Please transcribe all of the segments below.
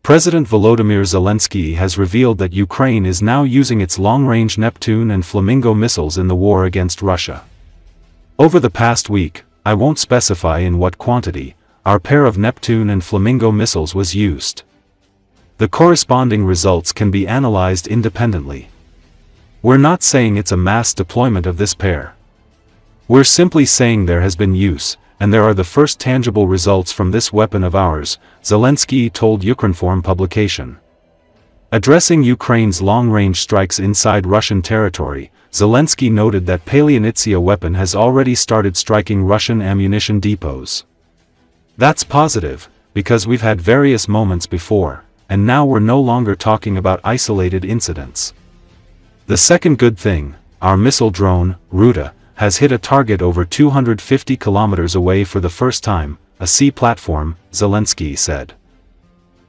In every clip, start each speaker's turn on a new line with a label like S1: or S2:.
S1: President Volodymyr Zelenskiy has revealed that Ukraine is now using its long-range Neptune and Flamingo missiles in the war against Russia. Over the past week, I won't specify in what quantity, our pair of Neptune and Flamingo missiles was used. The corresponding results can be analyzed independently. We're not saying it's a mass deployment of this pair. We're simply saying there has been use, and there are the first tangible results from this weapon of ours, Zelensky told Ukrinform publication. Addressing Ukraine's long-range strikes inside Russian territory, Zelensky noted that Palianytsia weapon has already started striking Russian ammunition depots. That's positive, because we've had various moments before, and now we're no longer talking about isolated incidents. The second good thing, our missile drone, Ruta, has hit a target over 250 kilometers away for the first time, a sea platform, Zelensky said.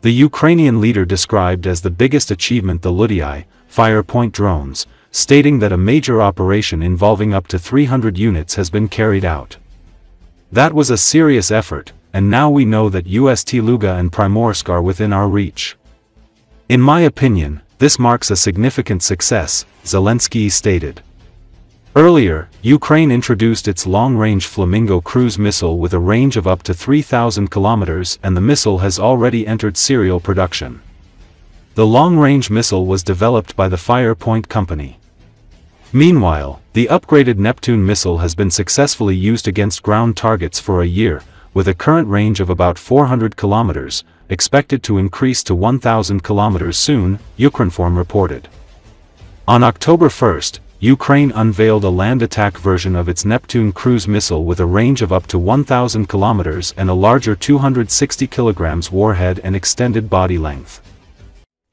S1: The Ukrainian leader described as the biggest achievement the Liutyi, fire-point drones, stating that a major operation involving up to 300 units has been carried out. That was a serious effort, and now we know that Ust-Luga and Primorsk are within our reach. In my opinion, this marks a significant success, Zelensky stated. Earlier, Ukraine introduced its long-range Flamingo cruise missile with a range of up to 3,000 kilometers, and the missile has already entered serial production. The long-range missile was developed by the Fire-Point company. Meanwhile, the upgraded Neptune missile has been successfully used against ground targets for a year, with a current range of about 400 kilometers, expected to increase to 1,000 kilometers soon, Ukrinform reported. On October 1st, Ukraine unveiled a land attack version of its Neptune cruise missile with a range of up to 1,000 kilometers and a larger 260 kilograms warhead and extended body length.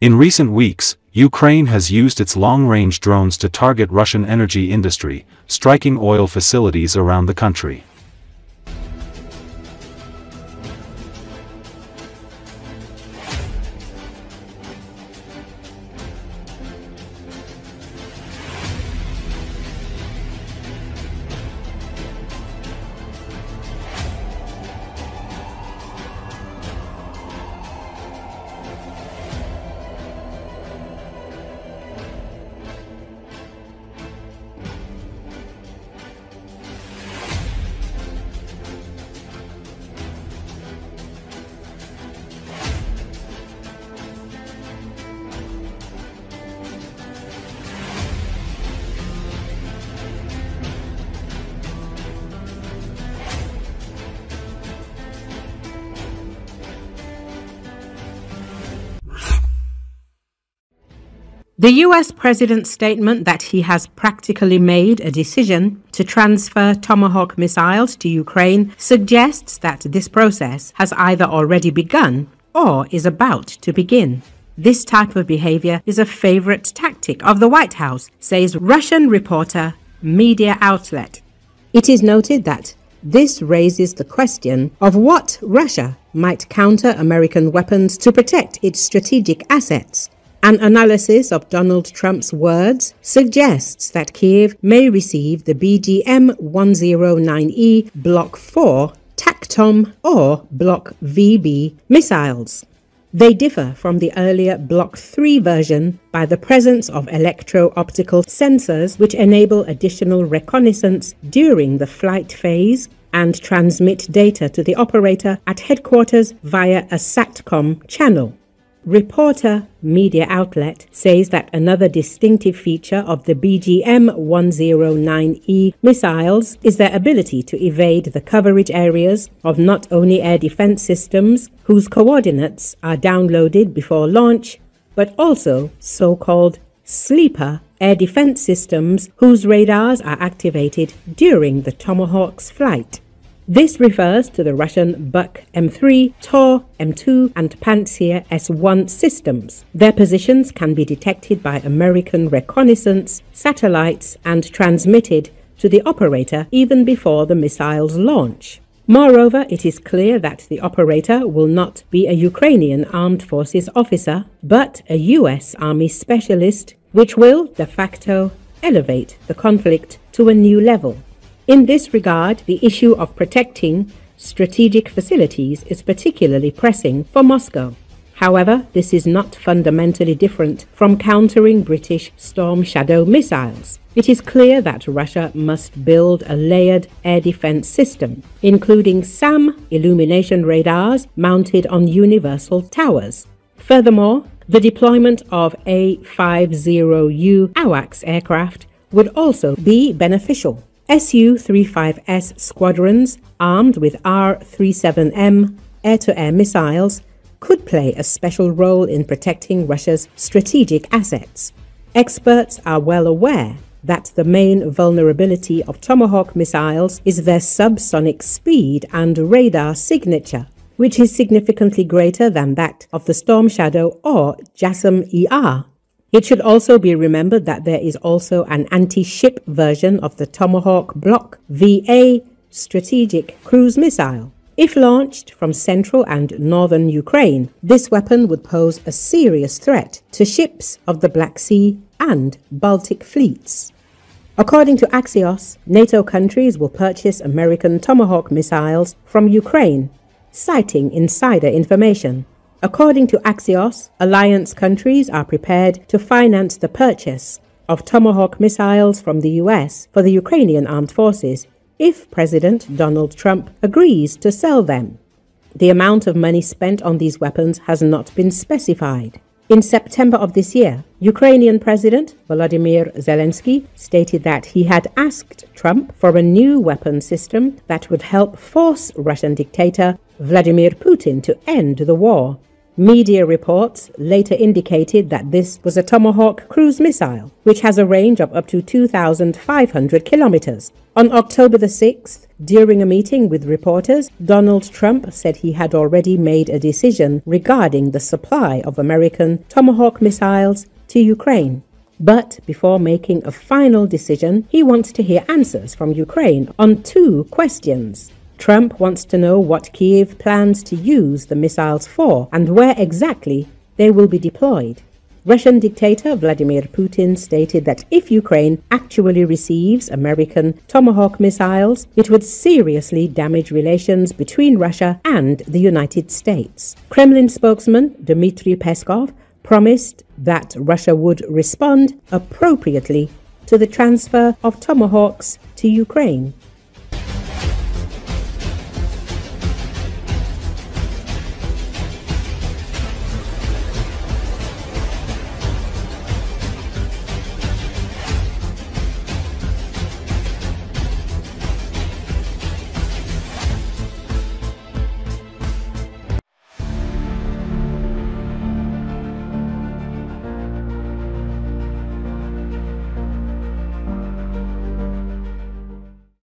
S1: In recent weeks, Ukraine has used its long-range drones to target Russian energy industry, striking oil facilities around the country.
S2: The US president's statement that he has practically made a decision to transfer Tomahawk missiles to Ukraine suggests that this process has either already begun or is about to begin. This type of behavior is a favorite tactic of the White House, says Russian reporter, media outlet. It is noted that this raises the question of what Russia might counter American weapons to protect its strategic assets. An analysis of Donald Trump's words suggests that Kiev may receive the BGM-109E Block 4 TACTOM or Block VB missiles. They differ from the earlier Block 3 version by the presence of electro-optical sensors which enable additional reconnaissance during the flight phase and transmit data to the operator at headquarters via a SATCOM channel. Reporter media outlet says that another distinctive feature of the BGM-109E missiles is their ability to evade the coverage areas of not only air defense systems whose coordinates are downloaded before launch, but also so-called sleeper air defense systems whose radars are activated during the Tomahawk's flight. This refers to the Russian Buk M3, Tor M2 and Pantsir S1 systems. Their positions can be detected by American reconnaissance satellites and transmitted to the operator even before the missiles launch. Moreover, it is clear that the operator will not be a Ukrainian armed forces officer, but a US Army specialist, which will, de facto, elevate the conflict to a new level. In this regard, the issue of protecting strategic facilities is particularly pressing for Moscow. However, this is not fundamentally different from countering British Storm Shadow missiles. It is clear that Russia must build a layered air defense system, including SAM illumination radars mounted on universal towers. Furthermore, the deployment of A-50U AWACS aircraft would also be beneficial. Su-35S squadrons armed with R-37M air-to-air missiles could play a special role in protecting Russia's strategic assets. Experts are well aware that the main vulnerability of Tomahawk missiles is their subsonic speed and radar signature, which is significantly greater than that of the Storm Shadow or JASSM-ER. It should also be remembered that there is also an anti-ship version of the Tomahawk Block VA strategic cruise missile. If launched from central and northern Ukraine, this weapon would pose a serious threat to ships of the Black Sea and Baltic fleets. According to Axios, NATO countries will purchase American Tomahawk missiles from Ukraine, citing insider information. According to Axios, alliance countries are prepared to finance the purchase of Tomahawk missiles from the US for the Ukrainian armed forces if President Donald Trump agrees to sell them. The amount of money spent on these weapons has not been specified. In September of this year, Ukrainian President Volodymyr Zelenskiy stated that he had asked Trump for a new weapon system that would help force Russian dictator Vladimir Putin to end the war. Media reports later indicated that this was a Tomahawk cruise missile, which has a range of up to 2,500 kilometers. On October the 6th, during a meeting with reporters, Donald Trump said he had already made a decision regarding the supply of American Tomahawk missiles to Ukraine. But before making a final decision, he wants to hear answers from Ukraine on two questions. Trump wants to know what Kiev plans to use the missiles for and where exactly they will be deployed. Russian dictator Vladimir Putin stated that if Ukraine actually receives American Tomahawk missiles, it would seriously damage relations between Russia and the United States. Kremlin spokesman Dmitry Peskov promised that Russia would respond appropriately to the transfer of Tomahawks to Ukraine.